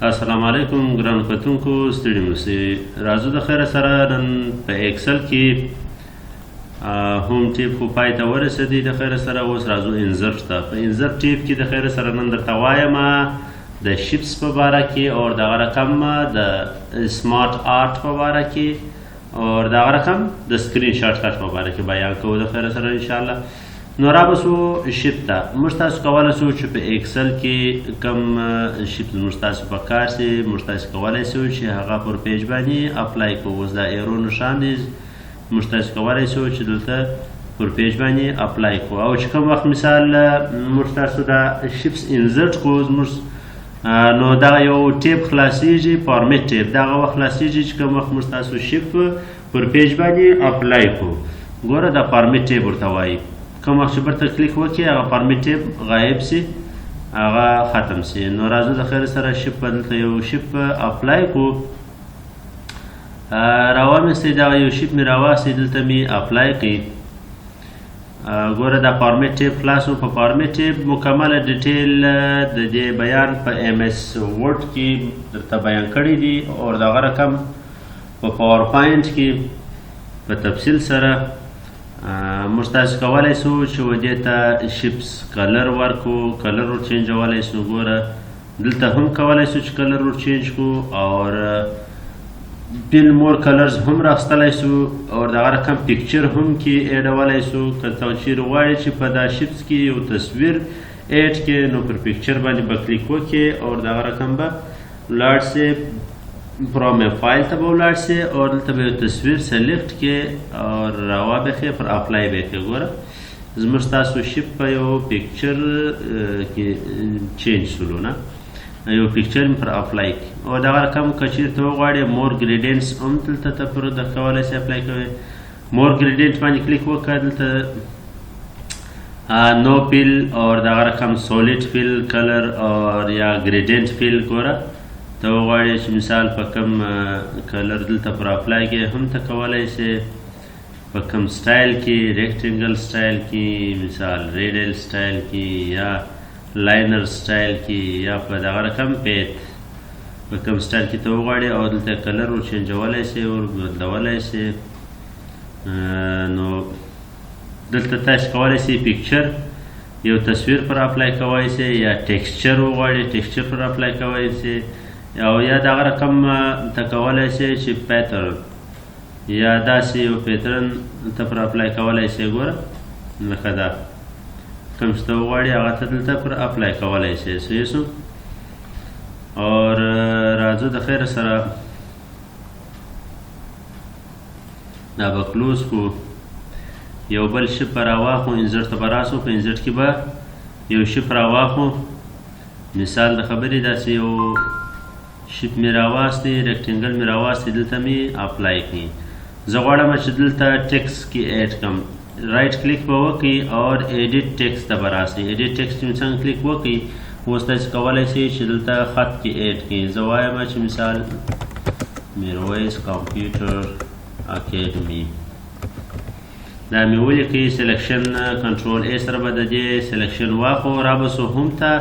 السلام علیکم ګرانو کتونکو ستړي مشئ راځو د خیره سره نن په ایکسل کې هوم ټیپ خو پای ته ورسېدی د خیره سره اوس راځو انزرټ ته په انزرټ ټیپ کې د خیره سره نن درته وایم د شیپس په باره کې او دغه رقم د سمارټ آرټ په باره کې او دغه رقم د سکرین شاټ کټ په باره کې بیان کوو د خیره سره انشاءالله. نو را بسو شیپ ته موږ تاسو کولی سو چې په ایکسل کې کوم شیپ موږ تاسو په کار سي موږ تاسو کولی سو چې هغه پر پیج باندې اپلای کوو. اوس دا ایرو نښان دی موږ تاسو کولی سو چې دلته پر پیج باندې اپلای کوو او چې کوم وخت مثال موږ تاسو دا شیپس انزرټ کوو موږ نو دغه یو ټیپ خلاصیږي فارمیټ ټیپ دغه وخت خلاصیږي چې کوم وخت موږ تاسو شیپ پر پیج باندې اپلای کوو. ګوره دا فارمیټ ټیپ ورته وایي کوم وخت چې برته کلیک وکړي هغه فارمیټ ټیپ غایب سي هغه ختم سي. نو راځو د خیر سره شیپ په دلته یو شیپ اپلای کړو راوامېستی دغه یو شیپ مې راواستئ دلته مې اپلای کړي. ګوره دا فارمیټ ټیپ خلاص و. په فارمیټ ټیپ مکمله ډیټیل د دې بیان په ایم ایس ورډ کې درته بیان کړی دي او دغه رقم په پاور پوینټ کې په تفصیل سره موږ تاسو کولی سو چې ودې ته شیپس کلر ورکړو کلر ور چینجولی سو. ګوره دلته هم کولی سو چې کلر ور چینج کړو او بل مور کلرز هم راخیستلی سو او دغه رقم پکچر هم کې ایډولی سو. که ته چیرې غواړې چې په دا شیپس کې یو تصویر ایډ کې نو پر پکچر باندې به کلیک وکړې او دغه رقم به ولاړ سي فرام فایل ته به ولاړ سي او دلته به یو تصویر سلیکټ کې او راوابخې پر اپلای به یې ګوره زموږ ستاسو شیپ په یو پکچر کې چینج سولو نه یو پکچر مې پر اپلای کړي او دغه رقم که چېرته وغواړې مور ګریډینټس هم دلته ته پر د کولی سي اپلای کوئ. مور ګریډینټ باندې کلیک وکړه دلته نو فیل او دغه رقم سولیډ فیل کلر او یا ګریډینټ فیل ګوره ته وغواړې چې مثال په کوم کلر دلته پر اپلای کې هم ته کولی سې په کوم سټایل کې ریکټینګل سټایل کې مثال ریډل سټایل کې یا لاینر سټایل کې یا په دغه رقم پیت په کوم سټایل کې ته وغواړې او دلته کلر ور چینجولی سې ور بدلولی سې. نو دلته تاسو کولی سې پکچر یو تصویر پر اپلای کولی سې یا ټیکسچر وغواړې ټیکسچر پر اپلای کولی سې او یا دغه رقم ته کولی سې چې پیټرن یا داسې یو پیټرن ته پر اپلای کولی سې. ګوره لکه دا کوم چې ته وغواړې هغه ته دلته پر اپلای کولی سې. صحیح شو. اور راځو د خیره سره دا به کلوز کړو یو بل شیپ به راواخلو انزرټ ته به راسو په انزرټ کې به یو شیپ راواخلو مثال د خبرې داسې یو شیپ مې راواستې ریکټینګل مې راواستې دلته مې اپلای کړي. زه غواړم چې دلته ټیکس کې ایډ کړم رایټ کلیک به وکړئ او ایډیټ ټیکس ته به راسئ. ایډیټ ټیکس چې څنګه کلیک وکړئ اوس تاسو کولی سئ چې دلته خط کې ایډ کړئ. زه وایم چې مثال میرویس کمپیوټر اکیډمي دا مې ولیکئ سلیکشن کنټرول ای سره به د دې سلیکشن واخلو را به سو هم ته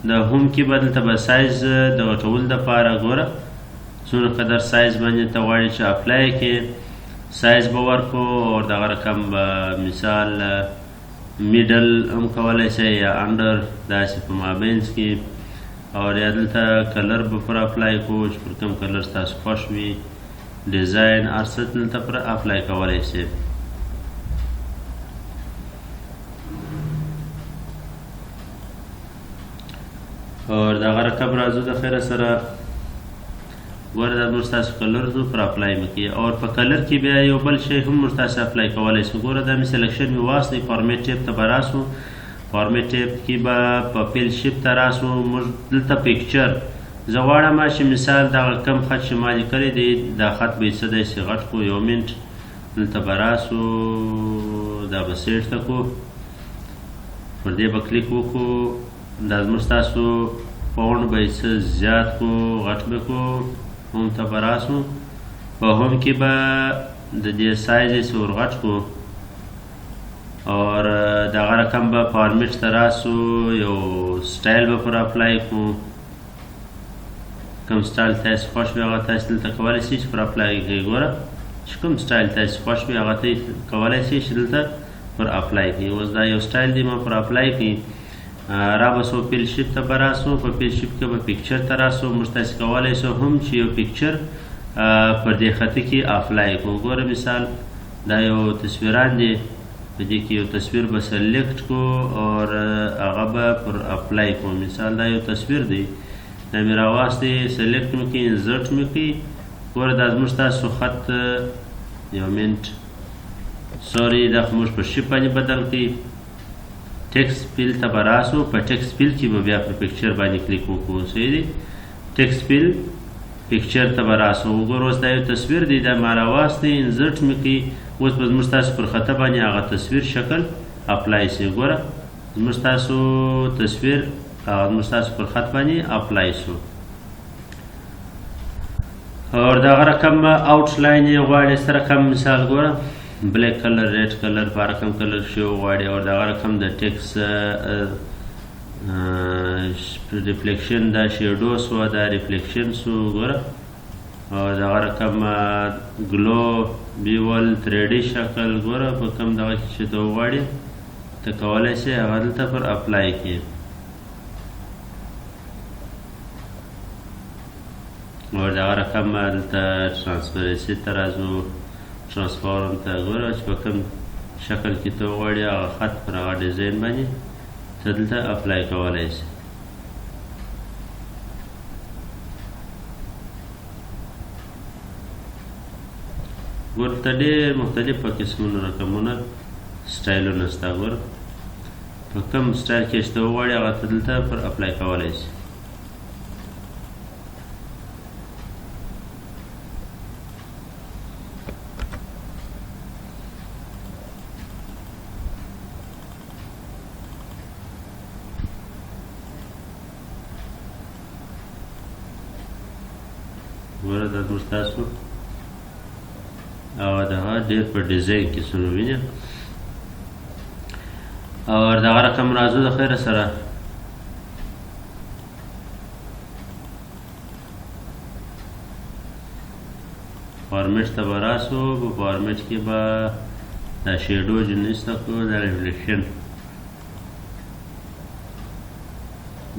د هوم کې به دلته به سایز د غټولو دپاره ګوره څومره قدر سایز باندې ته غواړې چې اپلای کړې سایز به ورکړو او دغه رقم به مثال میډل هم کولی سئ یا انډر داسې په مابینځ کې او یا دلته کلر به پر اپلای کړو چې پر کوم کلر ستاسو خوښ وي ډیزاین هر څه دلته پر اپلای کولی سئ. اور دغه رقم راځو د خیره سره ګوره دا موږ ستاسو کلر پر اپلای مې کړي او په کلر کې بیا یو بل شی هم موږ تاسو اپلای کولی سو. ګوره دا مې سلیکشن مې واستئ فارمیټ ټیپ ته به راسو فارمیټ ټیپ کې به په پیل شیپ ته راسو موږ دلته پکچر زه غواړم چې مثال دغه کم خط چې ما لیکلی دی دا خط به یې څه دی چې غټ کړو یو منټ دلته به راسو دا به سیټ ته کړو پر دې به کلیک وکړو دا زموږ ستاسو فونټ به یې څه زیات کړو غټ به کړو هوم ته به راسو په هوم کې به د دې سایز یې څه ور غټ کړو اور دغه رقم به فارمیټ ته راسو یو سټایل به پر اپلای کړو کوم سټایل تاسو خوښ وي هغه تاسو دلته کولی شئ چې پر اپلای کړئ. ګوره چې کوم سټایل تاسو خوښ وي هغه ته کولی شئ چې دلته پر اپلای کړئ. اوس دا یو سټایل دی ما پر اپلای کړئ. را به سو پیل شیپ ته به راسو، په پیل شیپ کې به پیکچر ته راسو. موږ تاسو کولی شو هم چې یو پیکچر پر دې خطه کې اپلای کړو. ګوره مثال دا یو تصویران دي، په دې کې یو تصویر به سلیکټ کړو او هغه به پر اپلای کړو. مثال دا یو تصویر دی، دا مې راواستې سلیکټ مې کړي، انزرټ مې کړي. ګوره دا زموږ ستاسو خط یو منټ سوري دا خو موږ په شیپ باندې بدل کړي. ټیکسټ فیل ته به راسو، په ټیکسټ فیل کې به بیا پر پکچر باندې کلیک وکړو. صحیح دی، ټیکسټ فیل پکچر ته به راسو. وګوره اوس دا یو تصویر دی، دا ما راواستې انزرټ مې کړي. اوس به زموږ ستاسو پر خطه باندې هغه تصویر شکل اپلای شي. ګوره زموږ ستاسو تصویر زموږ ستاسو پر خط باندې اپلای شو. او دغه رقم آوټ لاین یې غواړي څه رقم، مثال ګوره بلیک کلر، ریډ کلر، په رقم کلر شی غواړي. او دغه رقم د ټیکس ریفلیکشن دا شیډو سو، دا ریفلیکشن سو. ګوره او دغه رقم ګلو بیول 3D شکل. ګوره په کوم دغه کې چې ته وغواړې ته کولی شې هغه دلته پر اپلای کړې. او دغه رقم دلته ټرانسپیرنسي ته راځو، ټرانسفارم ته. ګوره چې په کوم شکل کې ته وغواړې هغه خط پر هغه ډیزاین باندې ته دلته اپلای کولی شې. ګوره دلته ډېر مختلف قسمونه رقمونه سټایلونه شته. ګوره په کوم سټایل کې چې ته وغواړې هغه ته دلته پر اپلای کولی شې. ګوره دا زموږ ستاسو او دغه ډېر په ډیزاین کې څونه وینې. او دغه رقم راځو د خیره سره فارمیټ ته به راسو. په فارمیټ کې به دا شیډو جنس ته کړو، دا ریفلیکشن.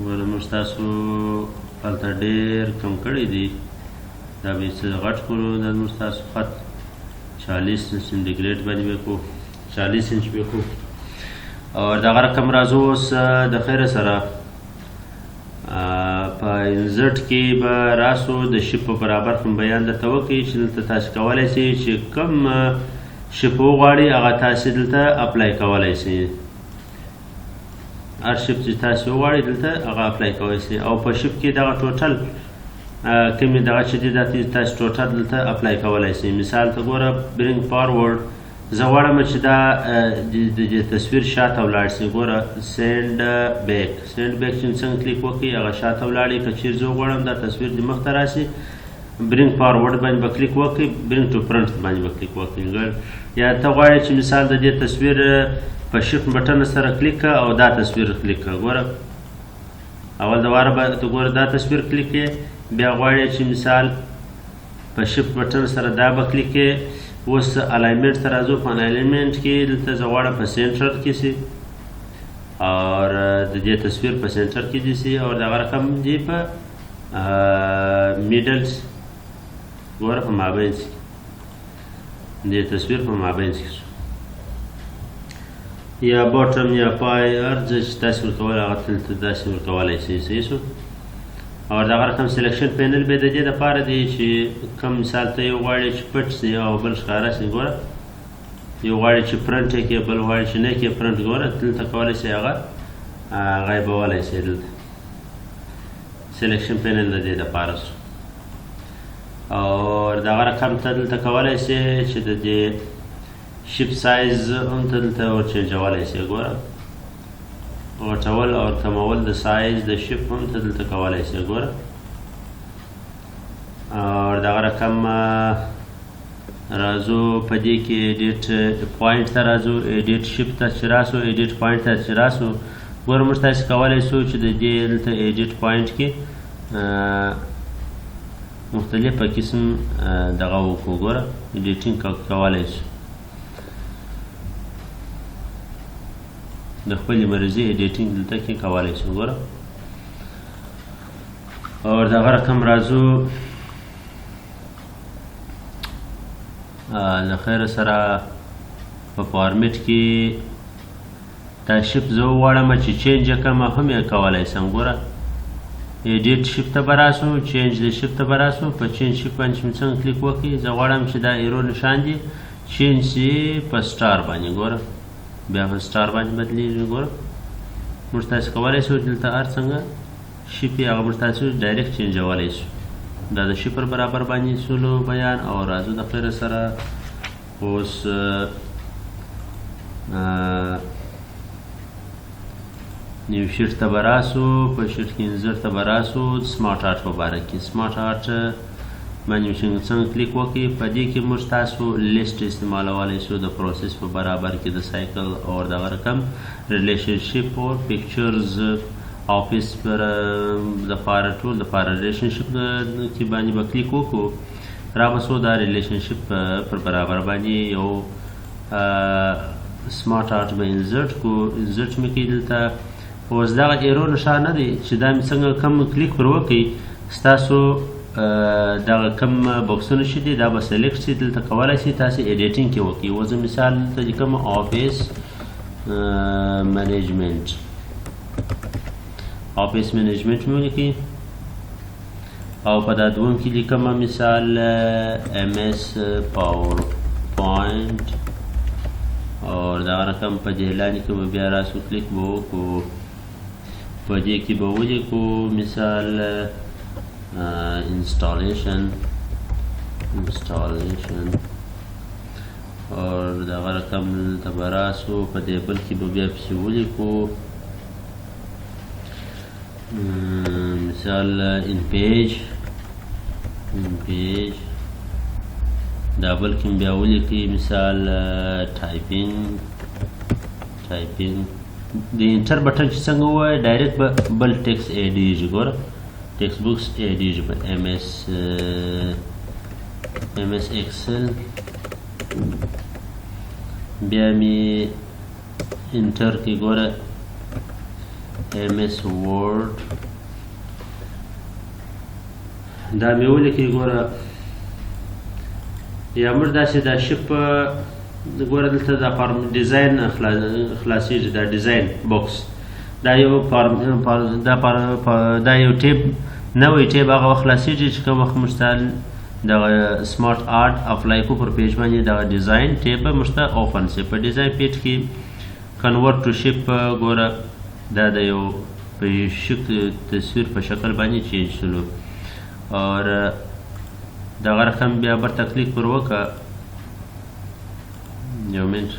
ګوره موږ ستاسو هلته ډېر کم کړی دي، دا به څه غټ کړو. دا زموږ ستاسو خط 40 سنټیګریډ باندې به کړو، 40 انچ به کړو. او دغه رقم راځو اوس د خیره سره په انزرټ کې به راسو، د شیپ په برابر هم بیان درته وکړي چې دلته تاسو کولی شئ چې کوم شیپ وغواړئ هغه تاسو دلته اپلای کولی شئ. هر شیپ چې تاسو وغواړئ دلته هغه اپلای کولی شئ. او په شیپ کې دغه ټوټل کومې دغه چې دي دا تاسو ټوټل دلته اپلای کولی شئ. مثال ته ګوره برینګ فارورډ، زه غواړم چې دا د تصویر شاته ولاړ شي. ګوره سینډ بیک، سینډ بیک چې څنګه کلیک وکړئ هغه شاته ولاړئ. که چیرې زه غواړم دا تصویر دې مخته راشي، برینګ فارورډ باندې به کلیک وکړئ، برینګ ټو فرنټ باندې به کلیک وکړئ. یا ته غواړې چې مثال د دې تصویر په شیفټ بټن سره کلیک کړه او دا تصویر کلیک کړه. ګوره اول د واره به ته ګوره دا تصویر کلیک کړې، بیا غواړې چې مثال په شیفټ بټن سره دا به کلیک کړې. اوس الاینمنټ ته راځو. په الاینمنټ کې دلته زه غواړم په سینټر کې شي او د دې تصویر په سینټر کې دي شي. او دغه رقم دی په میډلز، ګوره په مابینځ کې د تصویر په مابینځ کې شو، یا باټم یا پای، هر ځای چې تاسو ورکولی هغه دلته داسې ورکولی شئ. صحیح شو. او دغه رقم سلیکشن پینل به د دې دپاره دی چې کوم مثال ته یو غواړې چې پټ شي او بل ښکاره شي. ګوره یو غواړې چې پرنټ یې کړې، بل غواړې چې نه کړې پرنټ. ګوره دلته کولی شئ هغه غیبولی شئ. دلته سلیکشن پینل د دې دپاره شو. او دغه رقم ته دلته کولی شئ چې د دې شیپ سایز هم ته دلته ورچینجولی شئ. ګوره غټول او کمول د سایز د شیپ هم ته دلته کولی شئ. ګوره او دغه رقم راځو په دې کې ایډیټ پوینټ ته راځو، ایډیټ شیپ ته چې راسو، ایډیټ پوینټ ته چې راسو. ګوره موږ تاسو کولی شو چې د دې دلته ایډیټ پوینټ کې مختلف قسم دغه وګوره ایډیټینګ کولی شو د خپلې مرضي ایډیټینګ دلته کې کولی شو ګوره او دغه رقم راځو له خیره سره په فارمیټ کې دا شپ زه وغواړم چې چینج یې کړم هم یې کولی شم ګوره ایډیټ شپ ته به راسو چینج د شپ ته به راسو په چینج شپ باندې چې مې څنګه کلیک وکړي زه غواړم چې دا ایرو نشان دي چینج یې په سټار باندې ګوره بیا په سټار باندې بدلیږي ګوره موږ تاسو کولی شو دلته هر څنګه شپ یې هغه موږ تاسو ډایرکټ چینجولی شو دا د شپر برابر باندې سولو بیان او راځو د خیره سره اوس نیو شیټ ته به راسو په شیټ کې انزرټ ته به راسو سمارټ آرټ په باره کې سمارټ آرټ باندې څنګه کلیک وکړئ په دې کې موږ تاسو لیست استعمالولی شو د پروسس په برابر کې د سایکل او دغه رقم ریلیشنشپ او پکچرز آفیس پر دپاره ټول دپاره ریلیشنشپ کې باندې به کلیک وکړو را به څو دا ریلیشنشپ پر برابر باندې یو سمارټ آرټ به انزرټ کو انزرټ مې کړي دلته اوس دغه ایرو نشان نه دی چې دا مې څنګه کم کلیک پر وکړئ ستاسو دغه کم بکسونه چې دي دا به سلیکټ شي دلته کولی شي تاسې ایډیټینګ کې وکړئ اوس مثال دلته لیکم آفیس منیجمنټ آفیس منیجمنټ مې ولیکئ او په دا دوم کې لیکم مثال ایم ایس پاور پوینټ او دا رقم په دې لاندې کې به بیا راسو کلیک به وکړو په دې کې به ولیکو مثال installation اور دغه رقم ته به راسو په دې بل کې به بیا پسې ولیکو مثال in page دا بل کې بیا ولیکئ مثال ټایپینګ د انټر بټن چې څنګه ووایي ډایرکټ به بل ټیکس ایډیږي ګوره ټیکس بوکس ایډیږي په ایم ایس ایکسل بیا مې انټر کې ګوره ایم ایس ورډ دا مې ولیکئ ګوره یا موږ داسې دا شپ ګوره دلته دا ډیزاین خلاصېږي دا ډیزاین بوکس دا یو ټیب نوی ټیب هغه وخت خلاصېږي چې کوم وخت موږ ته دغه سمارټ آرټ اپلای کو پر پیج باندې دغه ډیزاین ټیب به موږ ته اوپن شي په ډیزاین پیج کې کنورټ ټو شپ ګوره دا د یو په تصویر په شکل باندې چینج شلو اور دغه رقم بیا بر تکلیک پر وکړه یو منټ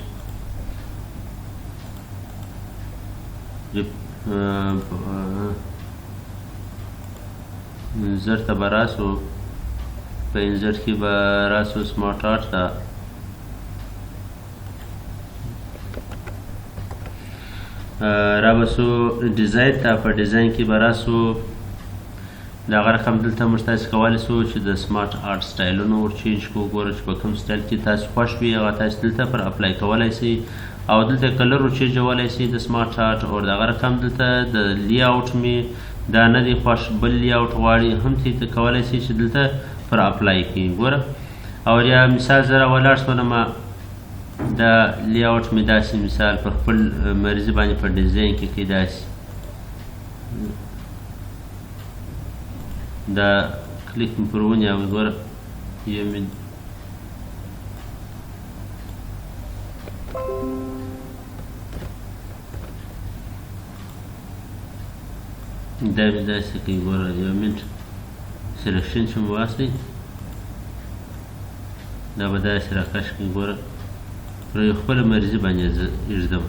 انزرټ ته به راسو په انزرټ کې به راسو سمارټ آرټ ته را به سو ډیزاین ته په ډیزاین کې به راسو دغه رقم دلته موږ تاسې کولی شو چې د سمارټ آرټ سټایلونه ور چینج کړو ګوره چې په کوم سټایل کې تاسو خوښ وي هغه تاسې دلته پر اپلای کولی شئ او دلته کلر ور چینجولی شئ د سمارټ آرټ او دغه رقم دلته د لی آوټ مې دا نه دی خوښ بل لی آوټ غواړي هم ته کولی شئ چې دلته پر اپلای کړئ ګوره او یا مثال زه راولاړ شولم دا لی آوټ مې داسې مثال پر خپل مرضي باندې په ډیزاین کې کړئ داسې دا کلیک مې پر ونیوه ګوره یو مې دا مې داسې کوي ګوره یو منټ سلیکشن چې مې واخلئ دا به داسې راکش کړي ګوره پر یو خپله مرضي باندې زه ایږدم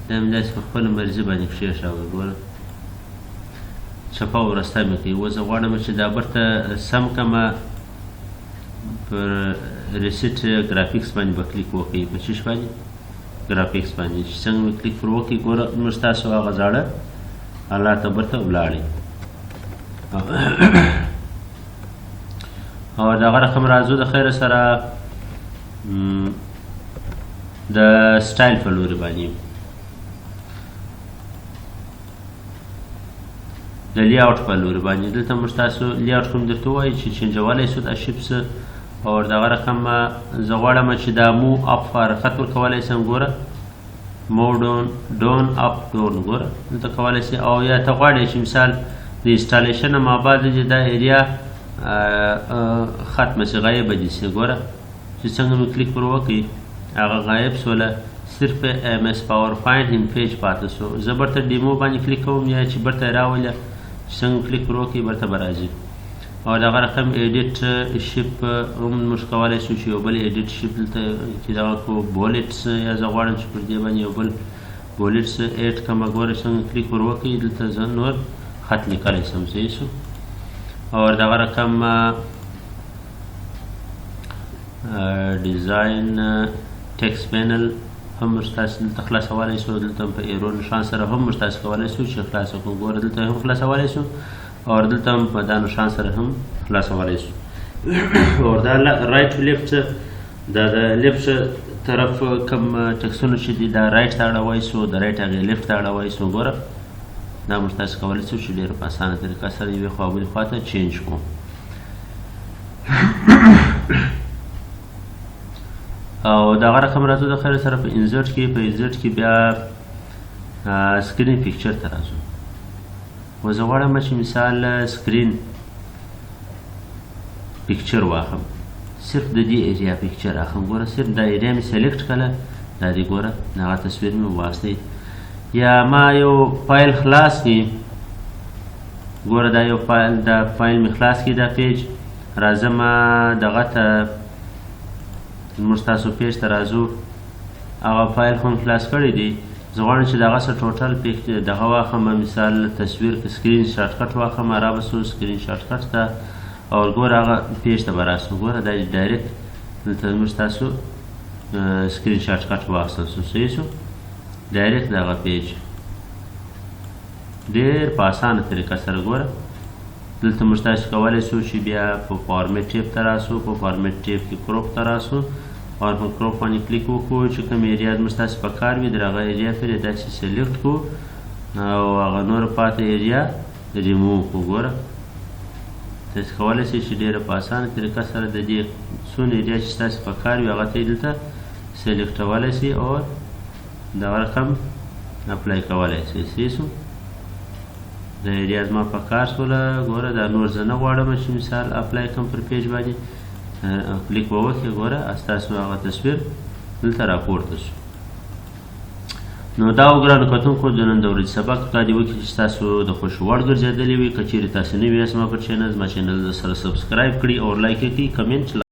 دا مې داسې په خپله مرضي باندې کښېښوه ګوره چپه او رسته مې کوي اوس زه غواړم چې دا برته سم کړمه پر ریسیټ ګرافیکس باندې به کلیک وکړئ په چیش باندې ګرافیکس باندې چې څنګه مې کلیک پر وکړئ ګوره موږ تاسو هغه زاړه حالات ته برته ولاړئ او دغه رقم راځو د خیر سره د سټایل په لوري باندې د لیاوټ په لوري باندې دلته موږ تاسو لیاوټ کوم درته ووایي چې چینجولی سو دا شیپس او دغه رقم زه غواړم چې دا مو اپ حرکت ورکولی سم ګوره مو ډون اپ ډون ګوره دلته کولی سي او یا ته غواړې چې مثال د انسټالیشن نه ما بعد چې دا ایریا ختمه سي غایبه دي سي ګوره چې څنګه مې کلیک پر وکړي هغه غایب سوله صرف ایم ایس پاور پوینټ ان پیج پاتې سو زه برته ډیمو باندې کلیک کوم یا چې برته راولې چې څنګه کلیک پر وکړي برته به راځي او دغه رقم ایډیټ شیپ هم موږ کولی شو چې یو بل ایډیټ شیپ دلته چې دغه کو بولټس یا زه غواړم چې پر دې باندې یو بل بولټس ایډ کړمه ګوره څنګه کلیک پر وکړي دلته زه نور خط لیکلی سم صحیح شو او دغه رقم ډیزاین ټیکسټ پینل هم موږ تاسو دلته خلاصولی شو دلته په ایرو نښان سره هم موږ تاسو کولی شو چې خلاص کړو ګوره دلته هم خلاصولی شو او دلته هم په دا نښان سره هم خلاصولی شو او دا رایټ لیفټ دا د لیفټ طرف کوم ټکسونه چې دي دا رایټ ته اړوی شو د رایټ هغې لیفټ ته اړوی شو ګوره دا موږ تاسو کولی شو چې ډېره په اسانه طریقه سره یوې خوا بلې خوا ته چینج کړو او دغه رقم راځو د خیر سره په انزرټ کې په انزرټ کې بیا سکرین پیکچر ته راځو و زه غواړم چې مثال سکرین پیکچر واخلم صرف د دې ایریا پیکچر اخلم ګوره صرف دا ایریا مې سلیکټ کړه دا دې ګوره دغه تصویر مې واخیستی یا ما یو فایل خلاص کړي ګوره دا یو فایل دا فایل مې خلاص کړي دا پیج راځم دغه ته موږ تاسو پیج ته راځو هغه فایل خو خلاص کړی دی زه غواړم چې دغه څه ټوټل دغه واخلم مثال تصویر سکرین شاټ کټ واخلم را به سو سکرین شاټ کټ ته او ګوره هغه پیج ته به راسو ګوره دا ډایرکټ دلته موږ تاسو سکرین شاټ کټ واخیستل سو صحیح شو ډایرکټ دغه پیج ډېر په اسانه طریقه سره ګوره دلته موږ تاسو کولی شو چې بیا په فارمیټ ټیب ته راسو په فارمیټ ټیب کې کروپ ته راسو او په کروپ باندې کلیک وکړو چې کوم ایریا موږ تاسو په کار وي د هغه ایریا پرې داسې سلیکټ کړو او هغه نور پاتې ایریا ریموو کړو ګوره تاسو کولی شئ چې ډېره په اسانه طریقه سره د دې څونه ایریا چې ستاسو په کار وي هغه ته یې دلته سلیکټولی شئ او دغه رقم اپلای کولی شئ صحیح شو د ایریا زما په کار سوله ګوره دا نور زه نه غواړم چې مثال اپلای کړم پر پیج باندې کلیک به وکړئ ګوره ستاسو هغه تصویر دلته راپورته شو نو دا ګرانو کتونکو د نن د ورځې سبق دا دې وکړي چې ستاسو د خوښې وړ ګرځېدلی وي که چیرې تاسو نوي یاست زما پر چینل زما چینل سره سبسکرایب کړي او لایک یې کړي کمنټ